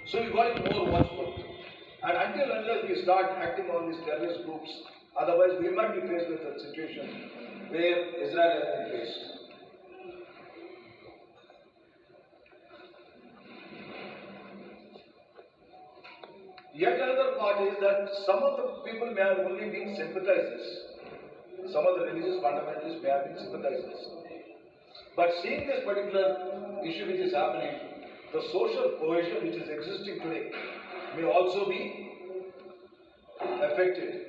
So we got to be more watchful. And until unless we start acting on these terrorist groups, otherwise we might be faced with a situation where Israel has been faced. Yet another part is that some of the people may have only been sympathizers. Some of the religious fundamentalists may have been sympathizers. But seeing this particular issue which is happening, the social cohesion which is existing today may also be affected.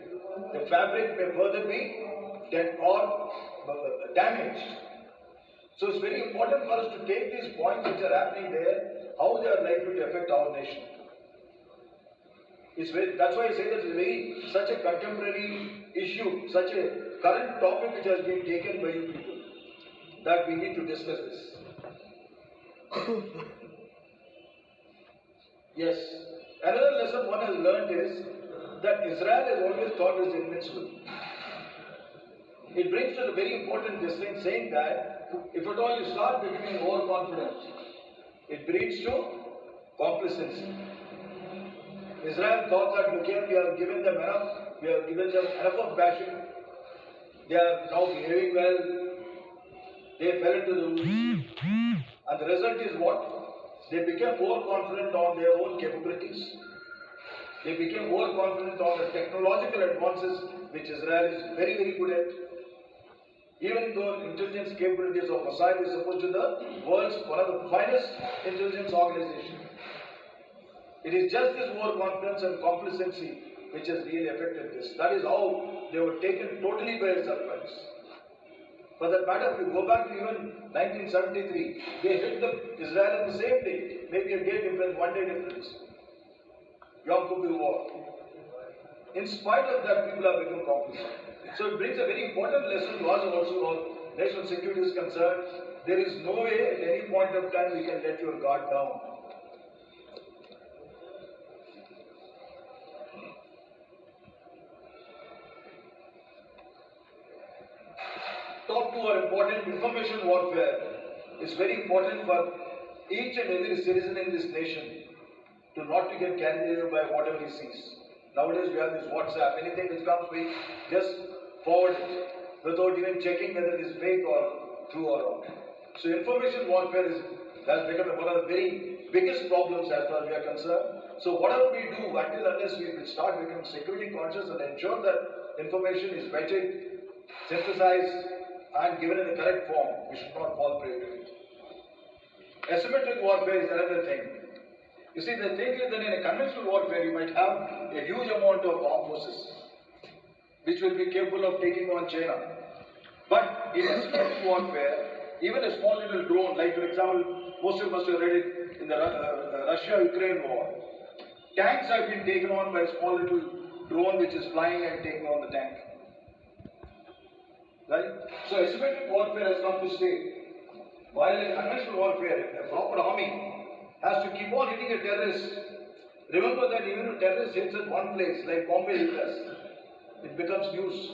The fabric may further be damaged. So it's very important for us to take these points which are happening there, how they are likely to affect our nation. That's why I say that it's such a contemporary issue, such a current topic which has been taken by you people, that we need to discuss this. Yes, another lesson one has learned is that Israel has always thought is invincible. It brings to a very important distinction saying that if at all you start becoming overconfident, it breeds to complacency. Israel thought that, look here, we have given them enough of bashing, they are now behaving well, they fell into the roots, and the result is what? They became more confident on their own capabilities. They became more confident on the technological advances which Israel is very, very good at. Even though intelligence capabilities of Mossad is supposed to be the world's one of the finest intelligence organizations. It is just this overconfidence and complacency which has really affected this. That is how they were taken totally by surprise. For that matter, if you go back to even 1973, they hit Israel on the same day, maybe a day difference, 1 day difference. Yom Kippur War. In spite of that, people have become complacent. So it brings a very important lesson to us also, all national security is concerned. There is no way at any point of time we can let your guard down. Top two are important. Information warfare is very important for each and every citizen in this nation to not to get carried away by whatever he sees. Nowadays we have this WhatsApp, anything which comes, we just forward it without even checking whether it is fake or true or wrong. So information warfare has become one of the very biggest problems as far as we are concerned. So whatever we do, until unless we start becoming security conscious and ensure that information is vetted, synthesized and given in the correct form, we should not fall prey to it. Asymmetric warfare is another thing. You see, the thing is that in a conventional warfare, you might have a huge amount of armed forces which will be capable of taking on China. But in asymmetric warfare, even a small little drone, like for example, most of you must have read it in the Russia-Ukraine war. Tanks have been taken on by a small little drone which is flying and taking on the tank. Right? So asymmetric warfare has come to stay. While in conventional warfare, a proper army has to keep on hitting a terrorist. Remember that even if terrorist hits at one place, like Bombay hit us, it becomes news.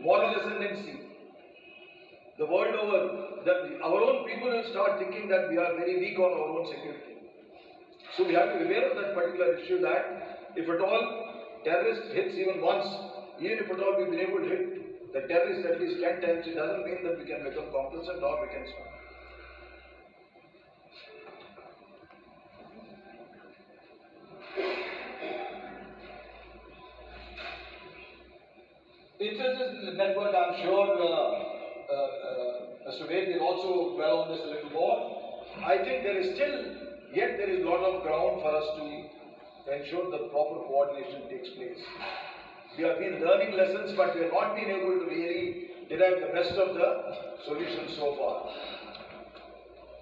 Moral ascendancy. The world over, our own people will start thinking that we are very weak on our own security. So we have to be aware of that particular issue that if at all terrorist hits even once, even if at all we've been able to hit the terrorist at least 10 times, it doesn't mean that we can become complacent or we can stop. Intelligence network, I'm sure Mr. Ved will also dwell on this a little more. I think there is a lot of ground for us to ensure the proper coordination takes place. We have been learning lessons, but we have not been able to really derive the best of the solutions so far.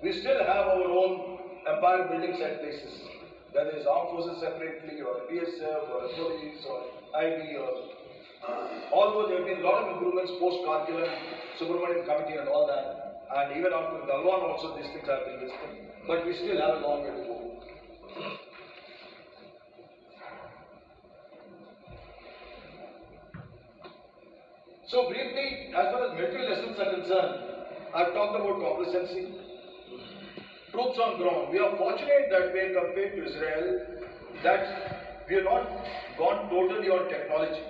We still have our own empire building set places, whether it's armed forces separately, or BSF, or police, or IB, or although there have been a lot of improvements post-Kargil and Subramanian Committee and all that, and even after Galwan also these things have been listed, but we still have a long way to go. So briefly, as far as military lessons are concerned, I've talked about complacency. troops on ground. We are fortunate that way compared to Israel that we have not gone totally on technology.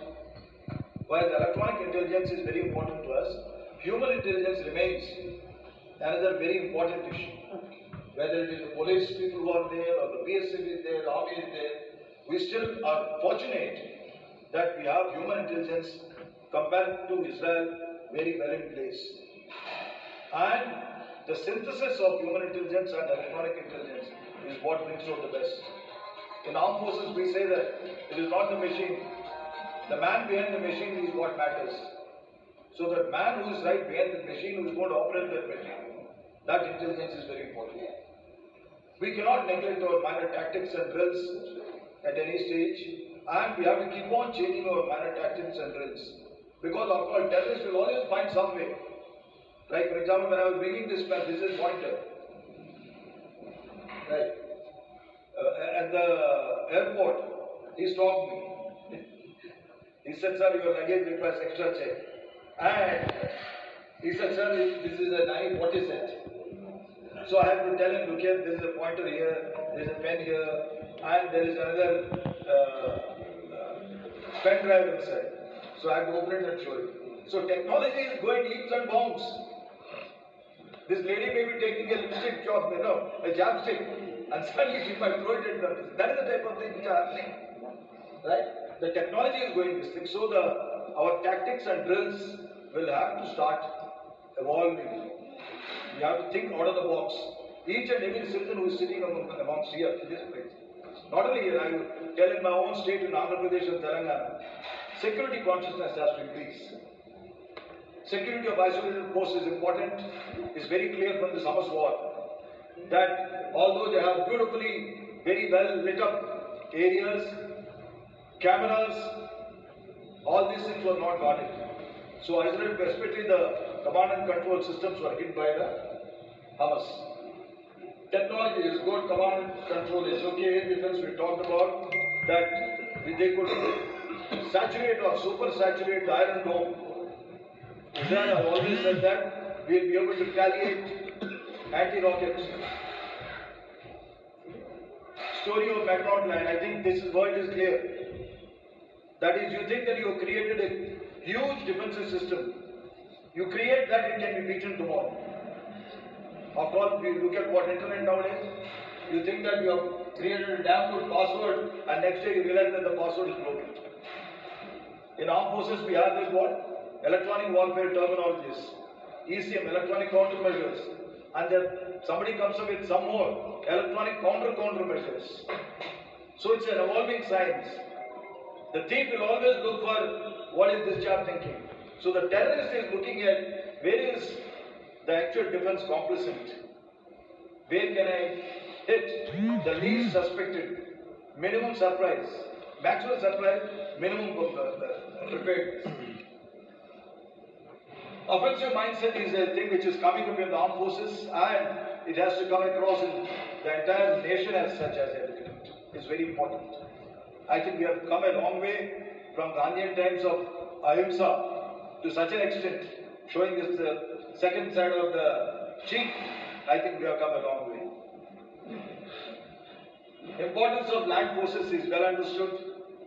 While electronic intelligence is very important to us, human intelligence remains another very important issue. Whether it is the police people who are there or the BSF is there, the army is there, we still are fortunate that we have human intelligence compared to Israel very well in place. And the synthesis of human intelligence and electronic intelligence is what brings out the best. In armed forces, we say that it is not the machine. The man behind the machine is what matters. So the man who is right behind the machine, who is going to operate that machine, that intelligence is very important. We cannot neglect our minor tactics and drills at any stage, and we have to keep on changing our minor tactics and drills. Because after all, terrorists will always find some way. Like for example, when I was bringing this pointer, right, at the airport, he stopped me. He said, "Sir, your luggage requires extra check." And he said, "Sir, this is a knife, what is it?" So I have to tell him, "Look here, there is a pointer here, there is a pen here, and there is another pen drive inside." So I have to open it and show it. So technology is going leaps and bounds. This lady may be taking a lipstick job, a chapstick, and suddenly she might throw it at them. That is the type of thing which are happening. Right? The technology is going this thing. So our tactics and drills will have to start evolving. We have to think out of the box. Each and every citizen who is sitting amongst here in this place. Not only here, I will tell in my own state in Andhra Pradesh and Telangana, security consciousness has to increase. Security of isolated posts is important. It's very clear from this Hamas war that although they have beautifully, very well lit up areas, cameras, all these things were not guarded. So Israel, especially the command and control systems, were hit by the Hamas. Technology is good, command and control is okay. Air defense we talked about that they could saturate or super saturate the Iron Dome. Israel has always said that we will be able to retaliate anti-rockets. Story of McNaught line, I think this world is clear. That is, you think that you have created a huge defensive system. You create that, it can be beaten tomorrow. After all, we look at what internet nowadays. You think that you have created a damn good password, and next day you realize that the password is broken. In armed forces, we have this what? Electronic warfare terminologies, ECM, electronic countermeasures, and then somebody comes up with some more electronic countermeasures. So it's an evolving science. The thief will always look for what is this chap thinking. So the terrorist is looking at where is the actual defense complicit. Where can I hit the least suspected, minimum surprise, maximum surprise, minimum preparedness. Offensive mindset is a thing which is coming up in the armed forces, and it has to come across in the entire nation as such as evident. It's very important. I think we have come a long way from Gandhian times of ahimsa to such an extent, showing this second side of the cheek. I think we have come a long way. Importance of land forces is well understood.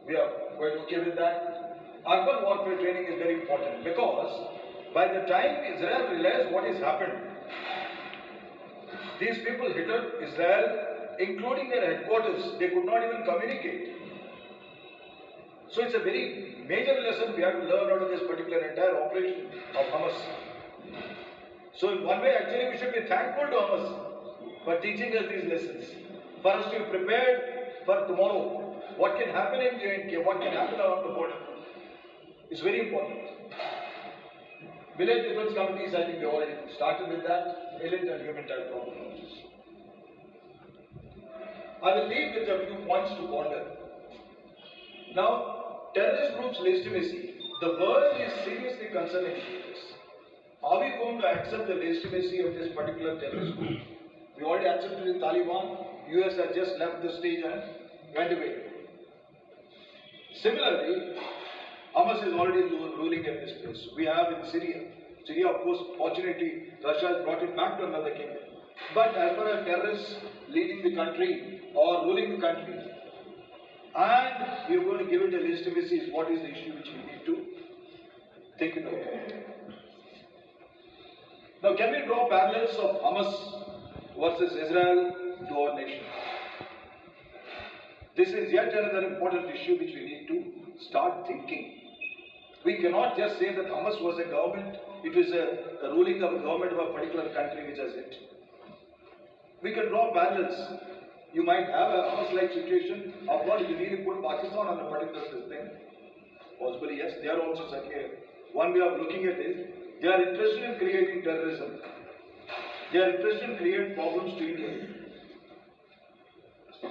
We are quite okay with that. Urban warfare training is very important because by the time Israel realized what has happened, these people hit Israel, including their headquarters. They could not even communicate. So it's a very major lesson we have to learn out of this particular entire operation of Hamas. So in one way, actually, we should be thankful to Hamas for teaching us these lessons, for us to be prepared for tomorrow. What can happen in J&K, what can happen around the border. It's very important. Village defense committees, I think we already started with that. Alien and human type problems. I will leave with a few points to ponder. Now, terrorist groups' legitimacy. The world is seriously concerning this. Are we going to accept the legitimacy of this particular terrorist group? We already accepted in Taliban. US has just left the stage and went away. Similarly, Hamas is already ruling in this place. We have in Syria. Syria, of course, fortunately, Russia has brought it back to another kingdom. But as far as terrorists leading the country or ruling the country, and we are going to give it a legitimacy, is what is the issue which we need to think about. Now, can we draw parallels of Hamas versus Israel to our nation? This is yet another important issue which we need to start thinking. We cannot just say that Hamas was a government, it was a ruling of a government of a particular country which has it. We can draw parallels. You might have a Hamas-like situation. Of course, you need to put Pakistan on a particular thing. Possibly, yes, they are also certainly one way of looking at it. They are interested in creating terrorism. They are interested in creating problems to India.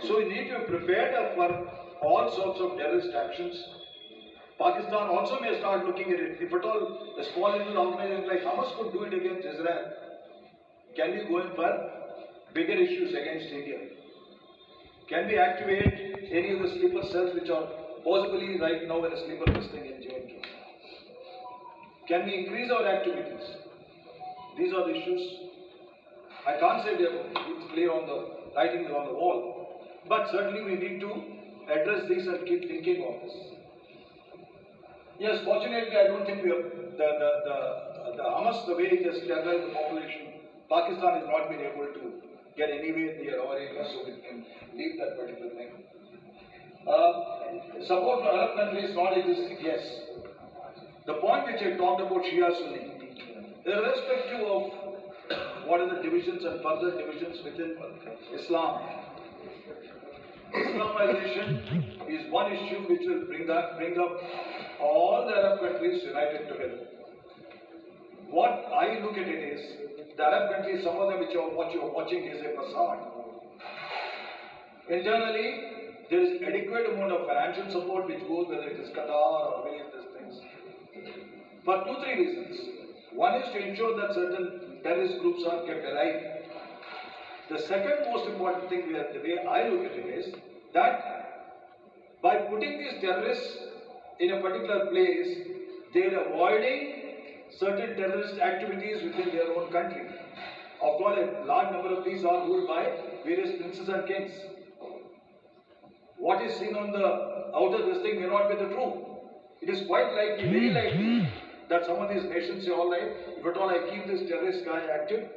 So we need to be prepared for all sorts of terrorist actions. Pakistan also may start looking at it. If at all a small little organization like Hamas could do it against Israel, can we go in for bigger issues against India? Can we activate any of the sleeper cells which are possibly right now in a sleeper listing in J&K? Can we increase our activities? These are the issues. I can't say it's clear on the writing on the wall, but certainly we need to address these and keep thinking on this. Yes, fortunately, I don't think we have the Hamas, the way it has terrorized the population, Pakistan has not been able to get anywhere near our area, so we can leave that particular thing. Support for Arab countries not existing, yes. The point which I talked about Shia Sunni, irrespective of what are the divisions and further divisions within Islam, Islamization is one issue which will bring up all the Arab countries united together. What I look at it is, the Arab countries, some of them which what you are watching is a facade. Internally, there is adequate amount of financial support which goes, whether it is Qatar or various things, for 2-3 reasons. One is to ensure that certain terrorist groups are kept alive. The second most important thing, the way I look at it is that by putting these terrorists in a particular place, they are avoiding certain terrorist activities within their own country. After all, a large number of these are ruled by various princes and kings. What is seen on the outer this thing may not be the truth. It is quite likely, very likely, that some of these nations say, all right, if at all I keep this terrorist guy active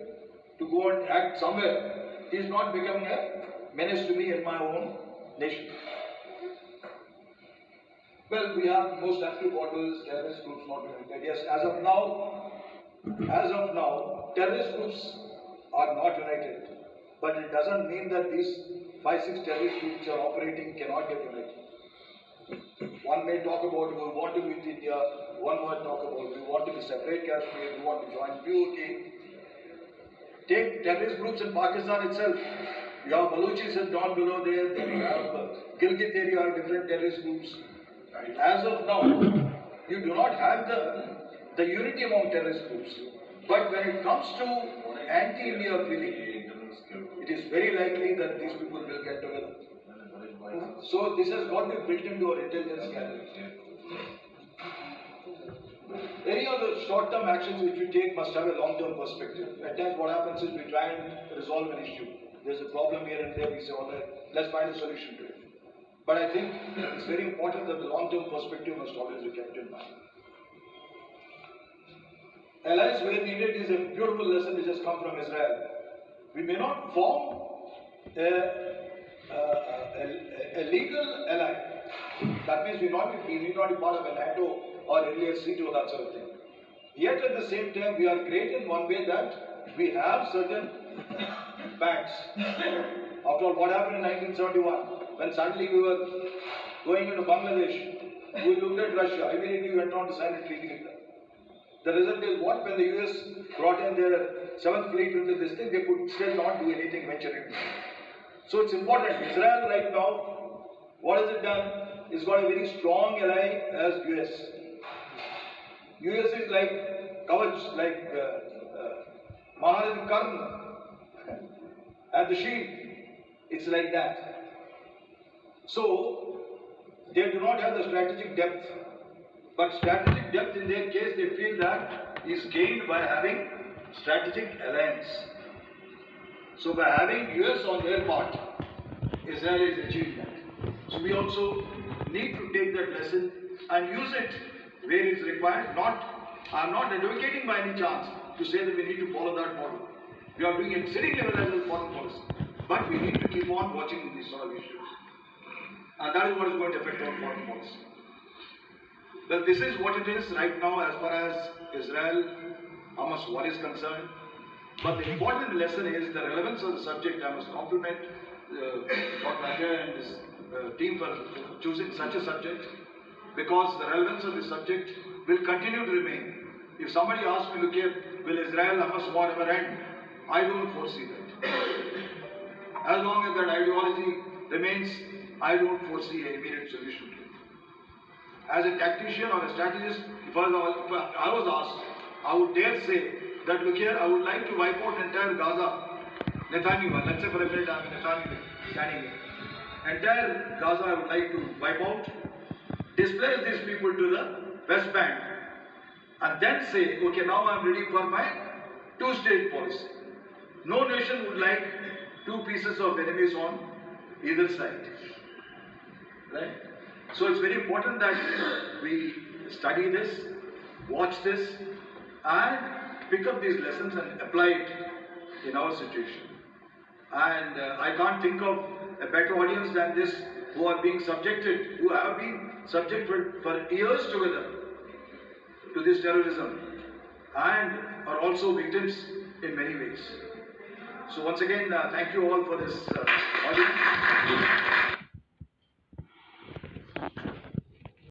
to go and act somewhere, he is not becoming a menace to me in my own nation. Well, we have most active borders, terrorist groups not united. Yes, as of now, terrorist groups are not united. But it doesn't mean that these 5-6 terrorist groups which are operating cannot get united. One may talk about we want to be with India, one might talk about we want to be separate Kashmir, we want to join POK. Take terrorist groups in Pakistan itself. You have Baluchis down below there, then you have Gilgit area are different terrorist groups. As of now, you do not have the unity among terrorist groups. But when it comes to anti-India feeling, it is very likely that these people will get together. So this has got to be built into our intelligence gathering. Any of the short-term actions which we take must have a long-term perspective. At times what happens is we try and resolve an issue. There's a problem here and there, we say, all right, let's find a solution to it. But I think it's very important that the long-term perspective must always be kept in mind. Allies where needed is a beautiful lesson which has come from Israel. We may not form a legal ally. That means we need not be part of a NATO or LAC or that sort of thing. Yet at the same time, we are great in one way that we have certain banks. After all, what happened in 1971? When suddenly we were going into Bangladesh, we looked at Russia, immediately went on to sign a treaty with them. The result is what? When the US brought in their 7th fleet into this thing, they could still not do anything, venture into. So it's important. Israel right now, what has it done? It's got a very strong ally as US. US is like Kavach, like Maharaj Karna and the shield. It's like that. So, they do not have the strategic depth. But strategic depth in their case, they feel that is gained by having strategic alliance. So by having US on their part, Israel is achieving that. So we also need to take that lesson and use it where it's required. I'm not advocating by any chance to say that we need to follow that model. We are doing it city level as a foreign policy. But we need to keep on watching these sort of issues. And that is what is going to affect our foreign policy. Well, this is what it is right now as far as Israel-Hamas war is concerned. But the important lesson is the relevance of the subject. I must compliment Dr. Ajay and his team for choosing such a subject, because the relevance of the subject will continue to remain. If somebody asks me, look here, will Israel-Hamas war ever end? I don't foresee that. As long as that ideology remains, I don't foresee an immediate solution to it. As a tactician or a strategist, if I was asked, I would dare say that, look here, I would like to wipe out entire Gaza. Netanyahu, let's say for a minute I'm Netanyahu standing here. Entire Gaza I would like to wipe out, displace these people to the West Bank, and then say, okay, now I'm ready for my two-state policy. No nation would like two pieces of enemies on either side. Right? So it's very important that we study this, watch this, and pick up these lessons and apply it in our situation. And I can't think of a better audience than this, who are being subjected, who have been subjected for years together to this terrorism, and are also victims in many ways. So once again, thank you all for this audience.